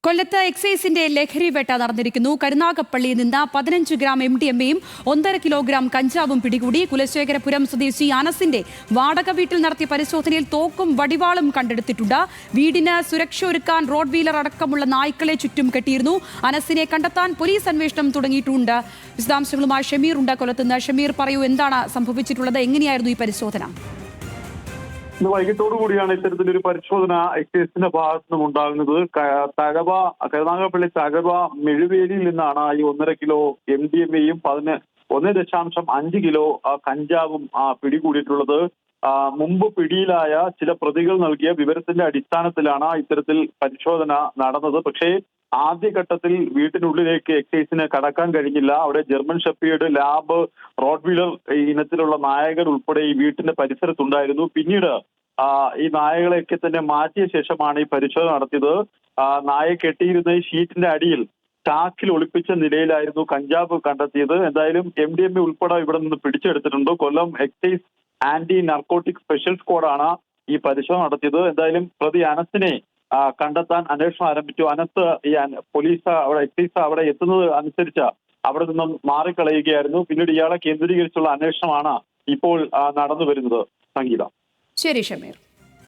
കൊല്ലത്ത് എക്സൈസിന്റെ ലഹരി വേട്ട നടന്നിരിക്കുന്നു. കരുനാഗപ്പള്ളിയിൽ നിന്ന് 15 ഗ്രാം MDMA-യും 1.5 കിലോഗ്രാം കഞ്ചാവും പിടികൂടി. കുലശേഖരപുരം സ്വദേശി അനസിന്റെ വാടക വീട്ടിൽ നടത്തിയ പരിശോധനയിൽ തോക്കും വടിവാളും കണ്ടെടുത്തിട്ടുണ്ട്. വീടിന് സുരക്ഷ ഒരുക്കാൻ റോഡ് വീലർ അടക്കമുള്ള നായ്ക്കളെ ചുറ്റും കെട്ടിയിരുന്നു. അനസിനെ കണ്ടെത്താൻ പോലീസ് അന്വേഷണം തുടങ്ങിയിട്ടുണ്ട്. വിശദാംശങ്ങളുമായി ഷമീർ ഉണ്ട് കൊല്ലത്തുനിന്ന്. ഷമീർ, പറയൂ, എന്താണ് സംഭവിച്ചിട്ടുള്ളത്? എങ്ങനെയായിരുന്നു ഈ പരിശോധന? ഇന്ന് വൈകിട്ടോടുകൂടിയാണ് ഇത്തരത്തിലൊരു പരിശോധന എക്സൈസിന്റെ ഭാഗത്തു നിന്നും ഉണ്ടാകുന്നത്. കരുനാഗപ്പള്ളി തഴവ മെഴുവേലിയിൽ നിന്നാണ് ഈ 1.5 കിലോ MDMA-യും 1.5 കിലോ കഞ്ചാവും പിടികൂടിയിട്ടുള്ളത്. മുമ്പ് പിടിയിലായ ചില പ്രതികൾ നൽകിയ വിവരത്തിന്റെ അടിസ്ഥാനത്തിലാണ് ഇത്തരത്തിൽ പരിശോധന നടന്നത്. പക്ഷേ ആദ്യഘട്ടത്തിൽ വീട്ടിനുള്ളിലേക്ക് എക്സൈസിന് കടക്കാൻ കഴിഞ്ഞില്ല. അവിടെ German shepherd, lab, rottweiler ഇനത്തിലുള്ള നായകൾ ഉൾപ്പെടെ ഈ വീട്ടിന്റെ പരിസരത്തുണ്ടായിരുന്നു. പിന്നീട് ഈ നായകളെയൊക്കെ തന്നെ മാറ്റിയ ശേഷമാണ് ഈ പരിശോധന നടത്തിയത്. നായയെ കെട്ടിയിരുന്ന ഈ ഷീറ്റിന്റെ അടിയിൽ ചാക്കിൽ ഒളിപ്പിച്ച നിലയിലായിരുന്നു കഞ്ചാവ് കണ്ടെത്തിയത്. എന്തായാലും MDMA ഉൾപ്പെടെ ഇവിടെ നിന്ന് പിടിച്ചെടുത്തിട്ടുണ്ട്. കൊല്ലം എക്സൈസ് ആന്റി നാർക്കോട്ടിക് സ്പെഷ്യൽ സ്ക്വാഡാണ് ഈ പരിശോധന നടത്തിയത്. എന്തായാലും പ്രതി അനസിനെ കണ്ടെത്താൻ അന്വേഷണം ആരംഭിച്ചു. അനസ് ഈ പോലീസ് എക്സൈസ് അവിടെ എത്തുന്നത് അനുസരിച്ച് അവിടെ നിന്നും മാറിക്കളയുകയായിരുന്നു. പിന്നീട് ഇയാളെ കേന്ദ്രീകരിച്ചുള്ള അന്വേഷണമാണ് ഇപ്പോൾ നടന്നു വരുന്നത്. സംഗീത. ശരി ഷമീർ.